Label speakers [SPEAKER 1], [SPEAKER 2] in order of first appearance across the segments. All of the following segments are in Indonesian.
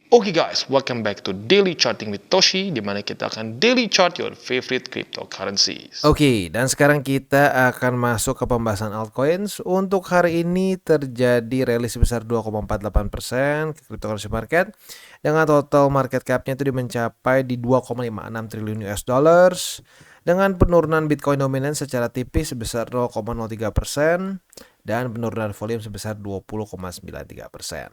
[SPEAKER 1] Oke guys, welcome back to Daily Charting with Toshi, di mana kita akan daily chart your favorite cryptocurrencies.
[SPEAKER 2] Oke, dan sekarang kita akan masuk ke pembahasan altcoins. Untuk hari ini terjadi rally sebesar 2,48% ke cryptocurrency market dengan total market cap-nya itu mencapai di 2,56 triliun US dollars dengan penurunan Bitcoin dominan secara tipis sebesar 0,03% dan penurunan volume sebesar 20,93%.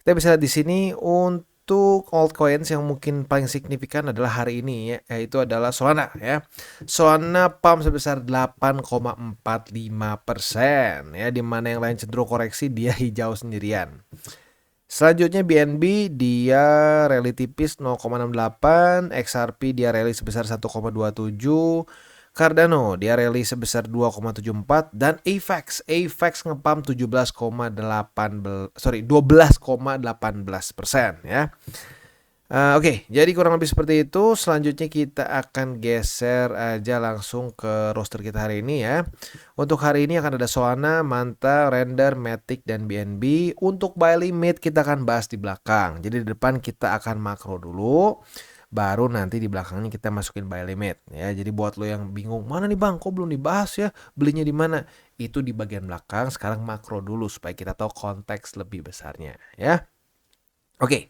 [SPEAKER 2] Kita bisa lihat di sini untuk altcoins yang mungkin paling signifikan adalah hari ini ya, yaitu adalah Solana ya. Solana pump sebesar 8,45% ya, di mana yang lain cenderung koreksi, dia hijau sendirian. Selanjutnya BNB dia rally tipis 0,68, XRP dia rally sebesar 1,27, Cardano dia rally sebesar 2,74 dan AVAX ngepump 12,18% ya. Oke, jadi kurang lebih seperti itu. Selanjutnya kita akan geser aja langsung ke roster kita hari ini ya. Untuk hari ini akan ada Solana, Manta, Render, Matic, dan BNB. Untuk buy limit kita akan bahas di belakang. Jadi di depan kita akan makro dulu, baru nanti di belakangnya kita masukin buy limit ya. Jadi buat lo yang bingung, mana nih bang, kok belum dibahas ya, belinya di mana? Itu di bagian belakang. Sekarang makro dulu supaya kita tahu konteks lebih besarnya ya. Oke.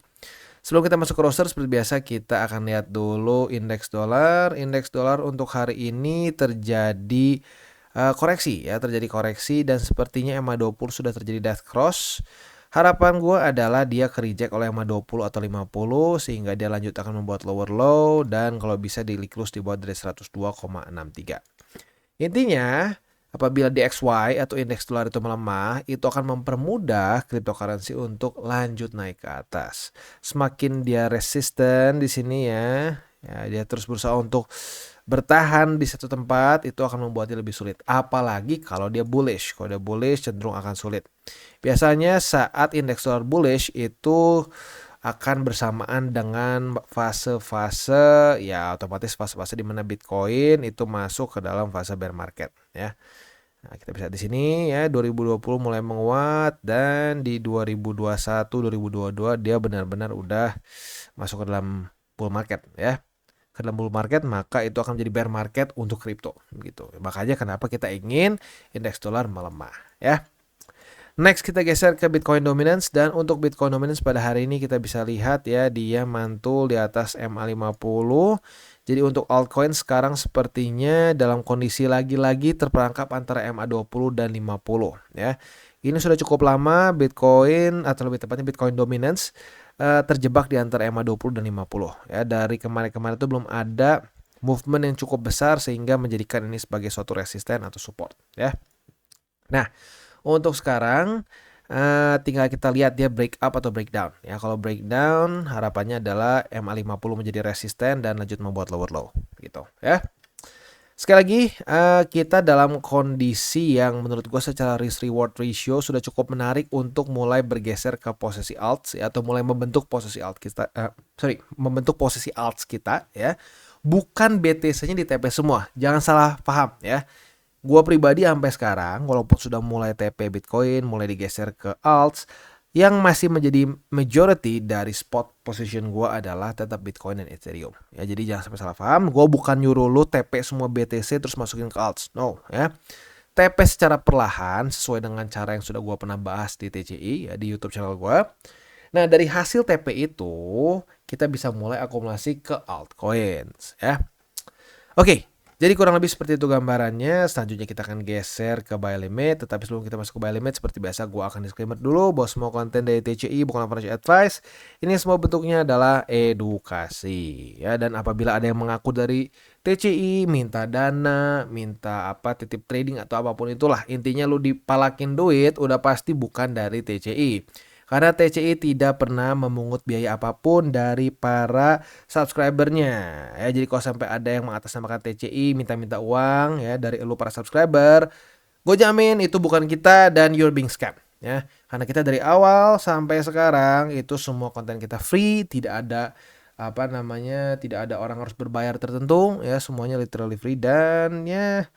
[SPEAKER 2] Sebelum kita masuk ke roster, seperti biasa kita akan lihat dulu indeks dolar. Indeks dolar untuk hari ini terjadi koreksi ya, terjadi koreksi dan sepertinya EMA20 sudah terjadi death cross. Harapan gue adalah dia ke reject oleh EMA20 atau 50 sehingga dia lanjut akan membuat lower low dan kalau bisa di close di bawah dari 102,63. Intinya, apabila DXY atau indeks dolar itu melemah, itu akan mempermudah cryptocurrency untuk lanjut naik ke atas. Semakin dia resisten di sini ya, dia terus berusaha untuk bertahan di satu tempat, itu akan membuatnya lebih sulit. Apalagi kalau dia bullish. Kalau dia bullish cenderung akan sulit. Biasanya saat indeks dolar bullish itu akan bersamaan dengan fase-fase ya, otomatis fase-fase di mana Bitcoin itu masuk ke dalam fase bear market ya. Nah, kita bisa di sini ya 2020 mulai menguat dan di 2021 2022 dia benar-benar udah masuk ke dalam bull market ya. Ke dalam bull market maka itu akan menjadi bear market untuk kripto gitu. Makanya kenapa kita ingin indeks dolar melemah ya. Next kita geser ke Bitcoin Dominance dan untuk Bitcoin Dominance pada hari ini kita bisa lihat ya dia mantul di atas MA50. Jadi untuk altcoin sekarang sepertinya dalam kondisi lagi-lagi terperangkap antara MA20 dan 50 ya. Ini sudah cukup lama Bitcoin atau lebih tepatnya Bitcoin Dominance terjebak di antara MA20 dan 50 ya. Dari kemarin-kemarin itu belum ada movement yang cukup besar sehingga menjadikan ini sebagai suatu resisten atau support ya. Nah, untuk sekarang tinggal kita lihat dia break up atau breakdown ya. Kalau breakdown harapannya adalah MA50 menjadi resisten dan lanjut membuat lower low gitu ya. Sekali lagi kita dalam kondisi yang menurut gue secara risk reward ratio sudah cukup menarik untuk mulai bergeser ke posisi alts ya, atau mulai membentuk posisi alt kita membentuk posisi alts kita ya. Bukan BTC-nya di TP semua. Jangan salah paham ya. Gua pribadi sampai sekarang walaupun sudah mulai TP Bitcoin, mulai digeser ke alts, yang masih menjadi majority dari spot position gua adalah tetap Bitcoin dan Ethereum. Ya, jadi jangan sampai salah paham, gua bukan nyuruh lu TP semua BTC terus masukin ke alts. No, ya. TP secara perlahan sesuai dengan cara yang sudah gua pernah bahas di TCI ya, di YouTube channel gua. Nah, dari hasil TP itu kita bisa mulai akumulasi ke altcoins ya. Oke, jadi kurang lebih seperti itu gambarannya. Selanjutnya kita akan geser ke buy limit. Tetapi sebelum kita masuk ke buy limit, seperti biasa gue akan disclaimer dulu bahwa semua konten dari TCI bukan financial advice. Ini semua bentuknya adalah edukasi ya. Dan apabila ada yang mengaku dari TCI minta dana, minta titip trading atau apapun itulah, intinya lu dipalakin duit udah pasti bukan dari TCI. Karena TCI tidak pernah memungut biaya apapun dari para subscribernya ya. Jadi kalau sampai ada yang mengatasnamakan TCI minta-minta uang ya dari lu para subscriber, gue jamin itu bukan kita dan you're being scam ya. Karena kita dari awal sampai sekarang itu semua konten kita free, tidak ada tidak ada orang harus berbayar tertentu ya, semuanya literally free dan ya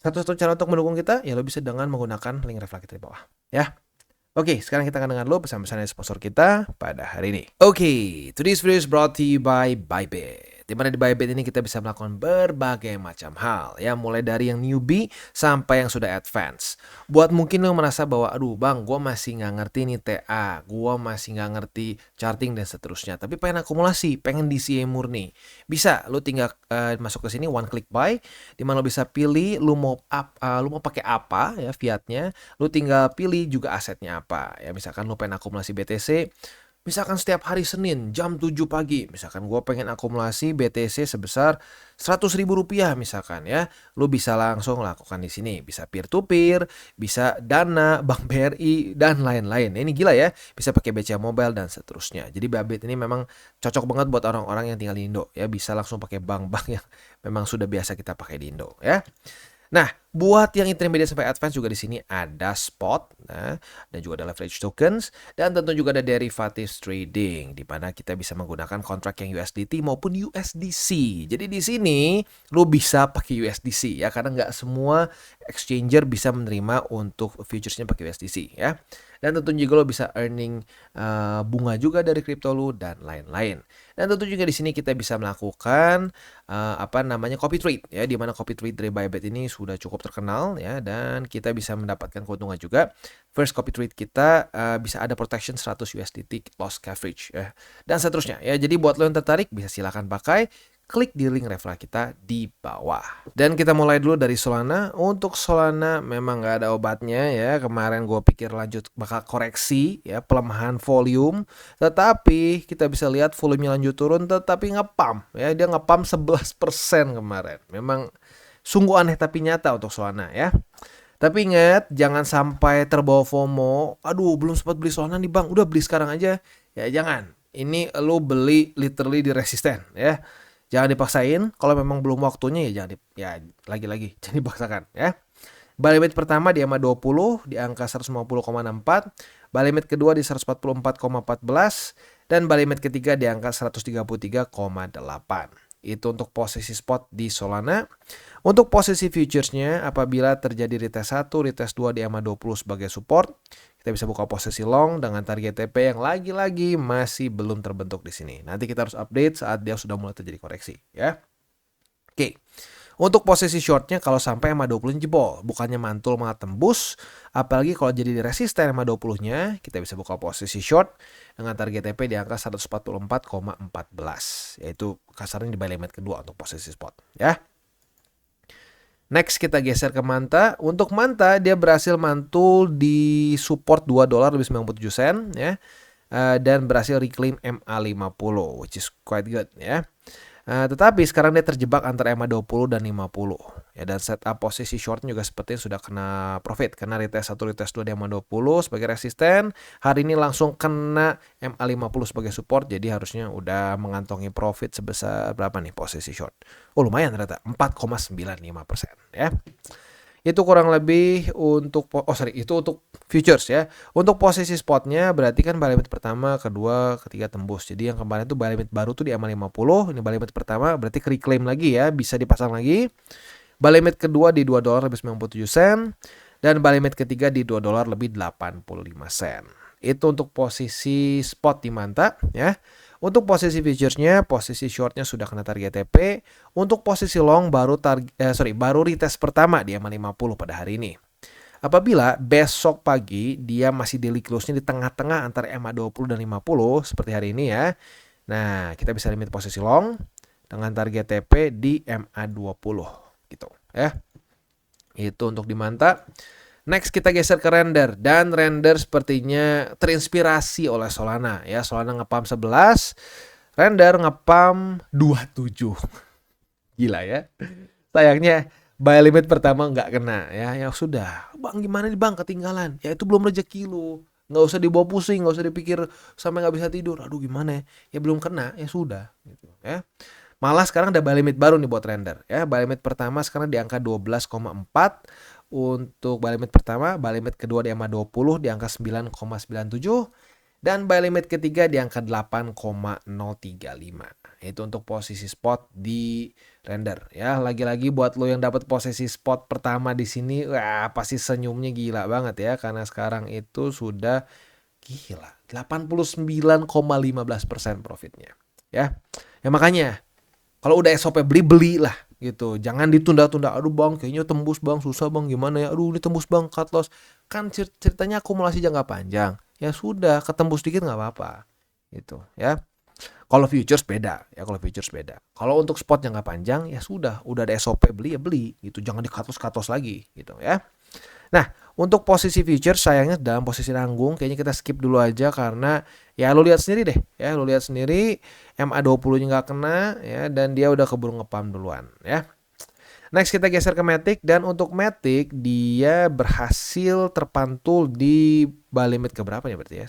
[SPEAKER 2] satu-satu cara untuk mendukung kita ya lo bisa dengan menggunakan link reflektor di bawah ya. Oke, sekarang kita akan dengar dulu pesan-pesan dari sponsor kita pada hari ini. Oke, today's video is brought to you by Bybit. Di mana di Bybit ini kita bisa melakukan berbagai macam hal, ya, mulai dari yang newbie sampai yang sudah advance. Buat mungkin lo merasa bahwa, aduh bang, gue masih nggak ngerti nih TA, gue masih nggak ngerti charting dan seterusnya, tapi pengen akumulasi, pengen DCA murni. Bisa, lo tinggal masuk ke sini one click buy, di mana lo bisa pilih lo mau pakai apa ya fiatnya. Lu tinggal pilih juga asetnya apa. Ya misalkan lu pengen akumulasi BTC, misalkan setiap hari Senin jam 7 pagi, misalkan gue pengen akumulasi BTC sebesar 100 ribu rupiah misalkan ya, lu bisa langsung lakukan di sini. Bisa peer to peer, bisa Dana, Bank BRI dan lain-lain. Ini gila ya, bisa pakai BCA Mobile dan seterusnya. Jadi Bybit ini memang cocok banget buat orang-orang yang tinggal di Indo ya, bisa langsung pakai bank-bank yang memang sudah biasa kita pakai di Indo ya. Nah, buat yang intermediate sampai advance juga di sini ada spot, nah, dan juga ada leverage tokens, dan tentu juga ada derivatives trading, di mana kita bisa menggunakan kontrak yang USDT maupun USDC. Jadi di sini lu bisa pakai USDC ya, karena nggak semua exchanger bisa menerima untuk futuresnya pakai USDC ya. Dan tentu juga lo bisa earning bunga juga dari kripto lu dan lain-lain. Dan tentu juga di sini kita bisa melakukan copy trade ya, di mana copy trade dari Bybit ini sudah cukup terkenal ya, dan kita bisa mendapatkan keuntungan juga. First copy trade kita bisa ada protection 100 USDT loss coverage ya, dan seterusnya ya. Jadi buat lo yang tertarik bisa silakan pakai. Klik di link referral kita di bawah. Dan kita mulai dulu dari Solana. Untuk Solana memang nggak ada obatnya ya. Kemarin gue pikir lanjut bakal koreksi ya, pelemahan volume. Tetapi kita bisa lihat volumenya lanjut turun tetapi ngepump ya. Dia ngepump 11% kemarin. Memang sungguh aneh tapi nyata untuk Solana ya. Tapi ingat, jangan sampai terbawa FOMO. Aduh, belum sempat beli Solana nih bang, udah beli sekarang aja. Ya jangan. Ini lo beli literally di resisten ya. Jangan dipaksain, kalau memang belum waktunya ya lagi-lagi jangan dipaksakan ya. Buy limit pertama di EMA 20 di angka 150,64, buy limit kedua di 144,14 dan buy limit ketiga di angka 133,8. Itu untuk posisi spot di Solana. Untuk posisi futuresnya, apabila terjadi retest 1, retest 2 di EMA 20 sebagai support, kita bisa buka posisi long dengan target TP yang lagi-lagi masih belum terbentuk di sini. Nanti kita harus update saat dia sudah mulai terjadi koreksi ya. Oke. Untuk posisi shortnya kalau sampai EMA 20 jebol, bukannya mantul malah tembus, apalagi kalau jadi di resisten EMA 20-nya, kita bisa buka posisi short dengan target TP di angka 144,14, yaitu kasarnya di buy limit kedua untuk posisi spot ya. Next kita geser ke Manta. Untuk Manta dia berhasil mantul di support $2.97 ya. Dan berhasil reclaim MA50 which is quite good ya. Tetapi sekarang dia terjebak antara EMA 20 dan 50 ya, dan setup posisi short juga sepertinya sudah kena profit karena retest 1 retest 2 di EMA 20 sebagai resisten. Hari ini langsung kena MA 50 sebagai support, jadi harusnya udah mengantongi profit sebesar berapa nih posisi short. Oh lumayan ternyata 4,95% ya. Itu kurang lebih untuk itu untuk futures ya. Untuk posisi spotnya berarti kan buy limit pertama, kedua, ketiga tembus. Jadi yang kemarin tuh buy limit baru tuh di EMA 50, ini buy limit pertama berarti reclaim lagi ya, bisa dipasang lagi. Buy limit kedua di $2.97 dan buy limit ketiga di $2.85. Itu untuk posisi spot di Manta ya. Untuk posisi futuresnya, posisi shortnya sudah kena target TP. Untuk posisi long baru retest pertama di EMA 50 pada hari ini. Apabila besok pagi dia masih daily close-nya di tengah-tengah antara EMA 20 dan 50 seperti hari ini ya. Nah, kita bisa limit posisi long dengan target TP di EMA 20 gitu ya. Itu untuk di Manta. Next kita geser ke Render, dan Render sepertinya terinspirasi oleh Solana ya. Solana ngepump 11, Render ngepump 27. Gila ya. Sayangnya buy limit pertama nggak kena ya. Ya sudah, bang gimana nih bang, ketinggalan. Ya itu belum rezeki lu. Nggak usah dibawa pusing, nggak usah dipikir sampai nggak bisa tidur. Aduh gimana ya, belum kena ya sudah gitu ya. Malah sekarang ada buy limit baru nih buat Render ya. Buy limit pertama sekarang di angka 12,4 untuk buy limit pertama, buy limit kedua di EMA 20 di angka 9,97 Dan buy limit ketiga di angka 8,035. Itu untuk posisi spot di render ya. Lagi-lagi buat lo yang dapat posisi spot pertama di sini, wah pasti senyumnya gila banget ya, karena sekarang itu sudah gila 89,15% profitnya ya. Ya makanya kalau udah SOP beli lah gitu. Jangan ditunda-tunda. Aduh bang, kayaknya tembus bang, susah bang, gimana ya? Aduh ini tembus bang, cut loss. Kan ceritanya akumulasi jangka panjang. Ya sudah, ketembus dikit nggak apa-apa. Gitu ya. Kalau futures beda ya, Kalau untuk spot jangka panjang ya sudah, udah ada SOP beli ya beli gitu. Jangan di cut loss lagi gitu ya. Nah, untuk posisi futures sayangnya dalam posisi nanggung kayaknya kita skip dulu aja, karena ya lo lihat sendiri deh ya, MA20-nya nggak kena ya, dan dia udah keburu ngepam duluan ya. Next kita geser ke Matic, dan untuk Matic dia berhasil terpantul di buy limit keberapa ya berarti ya?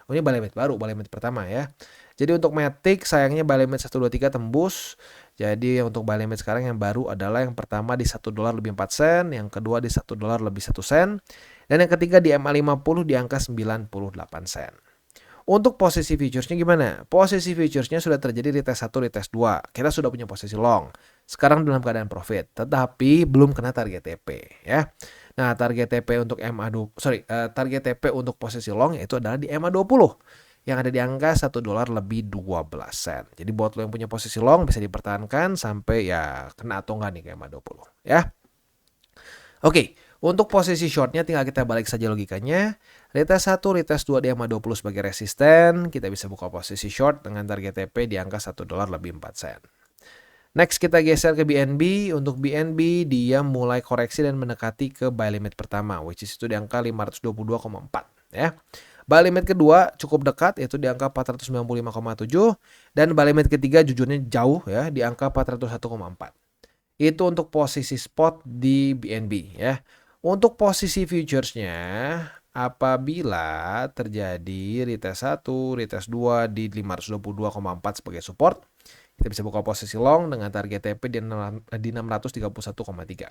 [SPEAKER 2] Oh ini buy limit baru, buy limit pertama ya. Jadi untuk Matic sayangnya buy limit 123 tembus. Jadi untuk buy limit sekarang yang baru adalah yang pertama di $1 lebih 4 sen, yang kedua di $1 lebih 1 sen, dan yang ketiga di MA50 di angka 98 sen. Untuk posisi futuresnya gimana? Posisi futuresnya sudah terjadi retest 1, retest 2. Kita sudah punya posisi long. Sekarang dalam keadaan profit, tetapi belum kena target TP ya. Nah, target TP untuk target TP untuk posisi long itu adalah di MA20 yang ada di angka $1 lebih 12 sen. Jadi buat lo yang punya posisi long bisa dipertahankan sampai ya kena atau enggak nih ke MA20 ya. Oke, untuk posisi shortnya tinggal kita balik saja logikanya. Retest 1, retest 2 di MA20 sebagai resisten. Kita bisa buka posisi short dengan target TP di angka $1 lebih 4 sen. Next kita geser ke BNB. Untuk BNB dia mulai koreksi dan mendekati ke buy limit pertama, which is itu di angka 522,4 ya. Buy limit kedua cukup dekat, yaitu di angka 495,7, dan buy limit ketiga jujurnya jauh ya, di angka 401,4. Itu untuk posisi spot di BNB ya. Untuk posisi futuresnya, apabila terjadi retest 1, retest 2 di 522,4 sebagai support, kita bisa buka posisi long dengan target TP di 631,3.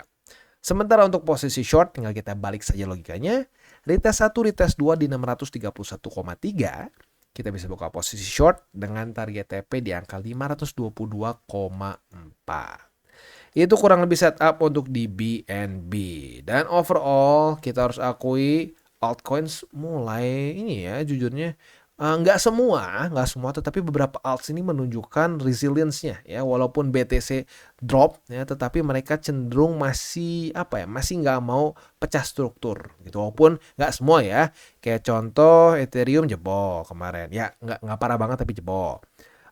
[SPEAKER 2] Sementara untuk posisi short tinggal kita balik saja logikanya. Retest 1, retest 2 di 631,3. Kita bisa buka posisi short dengan target TP di angka 522,4. Itu kurang lebih setup untuk di BNB. Dan overall kita harus akui altcoins mulai ini ya, jujurnya nggak semua, tetapi beberapa alts ini menunjukkan resilience-nya ya, walaupun BTC drop ya, tetapi mereka cenderung masih masih nggak mau pecah struktur gitu, walaupun nggak semua ya. Kayak contoh Ethereum jebol kemarin ya, nggak parah banget tapi jebol.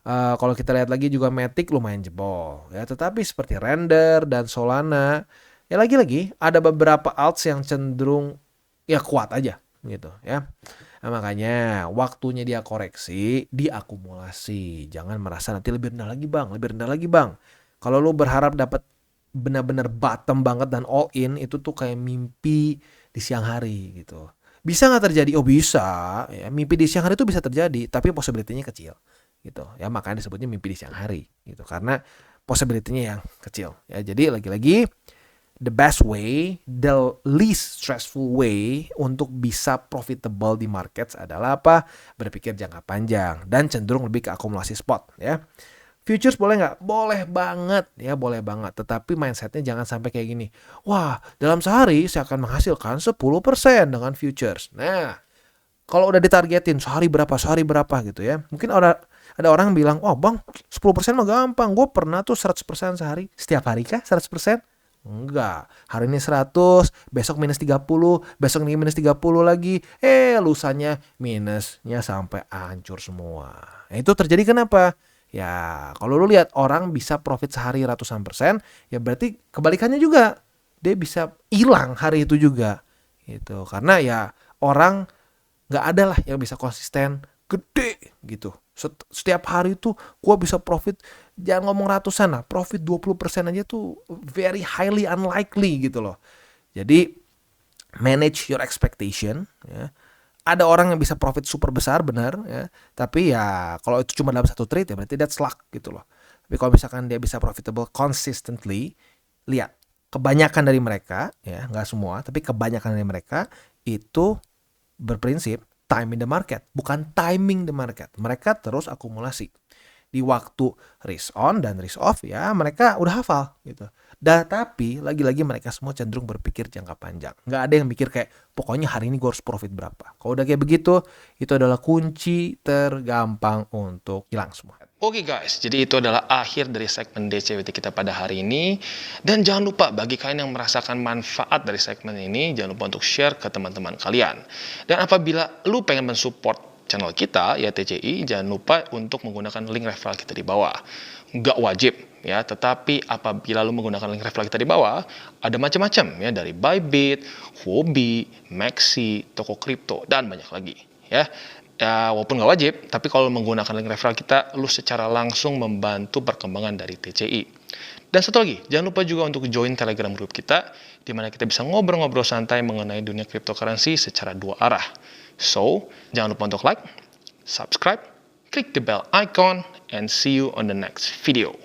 [SPEAKER 2] Kalau kita lihat lagi juga Matic lumayan jebol ya, tetapi seperti Render dan Solana ya, lagi-lagi ada beberapa alts yang cenderung ya kuat aja gitu ya. Nah, makanya waktunya dia koreksi, diakumulasi. Jangan merasa nanti lebih rendah lagi bang. Kalau lu berharap dapat benar-benar bottom banget dan all in, itu tuh kayak mimpi di siang hari gitu. Bisa nggak terjadi? Oh bisa. Ya, mimpi di siang hari itu bisa terjadi, tapi possibility-nya kecil gitu. Ya makanya disebutnya mimpi di siang hari gitu, karena possibility-nya yang kecil. Ya jadi lagi-lagi the best way, the least stressful way untuk bisa profitable di markets adalah apa? Berpikir jangka panjang dan cenderung lebih ke akumulasi spot ya. Futures boleh nggak? Boleh banget ya, boleh banget. Tetapi mindsetnya jangan sampai kayak gini. Wah, dalam sehari saya akan menghasilkan 10% dengan futures. Nah, kalau udah ditargetin sehari berapa gitu ya. Mungkin ada orang bilang, wah bang 10% mah gampang. Gue pernah tuh 100% sehari. Setiap hari kah 100%? Enggak, hari ini 100, besok minus 30, besok ini minus 30 lagi. Lusanya minusnya sampai hancur semua. Nah, itu terjadi kenapa? Ya, kalau lu lihat orang bisa profit sehari ratusan persen, ya berarti kebalikannya juga. Dia bisa hilang hari itu juga. Gitu. Karena ya orang nggak ada lah yang bisa konsisten gede gitu. Setiap hari tuh gue bisa profit, jangan ngomong ratusan lah, profit 20% aja tuh very highly unlikely gitu loh. Jadi manage your expectation ya. Ada orang yang bisa profit super besar benar ya, tapi ya kalau itu cuma dalam satu trade ya berarti that's luck gitu loh. Tapi kalau misalkan dia bisa profitable consistently, lihat kebanyakan dari mereka ya, nggak semua tapi kebanyakan dari mereka itu berprinsip time in the market, bukan timing the market. Mereka terus akumulasi. Di waktu risk on dan risk off ya mereka udah hafal gitu. Dan tapi lagi-lagi mereka semua cenderung berpikir jangka panjang. Nggak ada yang mikir kayak pokoknya hari ini gue harus profit berapa. Kalau udah kayak begitu, itu adalah kunci tergampang untuk hilang semua.
[SPEAKER 1] Oke guys, jadi itu adalah akhir dari segmen DCWT kita pada hari ini. Dan jangan lupa bagi kalian yang merasakan manfaat dari segmen ini, jangan lupa untuk share ke teman-teman kalian. Dan apabila lu pengen mensupport channel kita, ya TCI, jangan lupa untuk menggunakan link referral kita di bawah. Nggak wajib, ya, tetapi apabila lu menggunakan link referral kita di bawah, ada macam-macam, ya, dari Bybit, Huobi, Maxi, toko kripto, dan banyak lagi, ya. Ya, walaupun nggak wajib, tapi kalau menggunakan link referral kita, lu secara langsung membantu perkembangan dari TCI. Dan satu lagi, jangan lupa juga untuk join Telegram group kita, di mana kita bisa ngobrol-ngobrol santai mengenai dunia cryptocurrency secara dua arah. So, jangan lupa untuk like, subscribe, click the bell icon, and see you on the next video.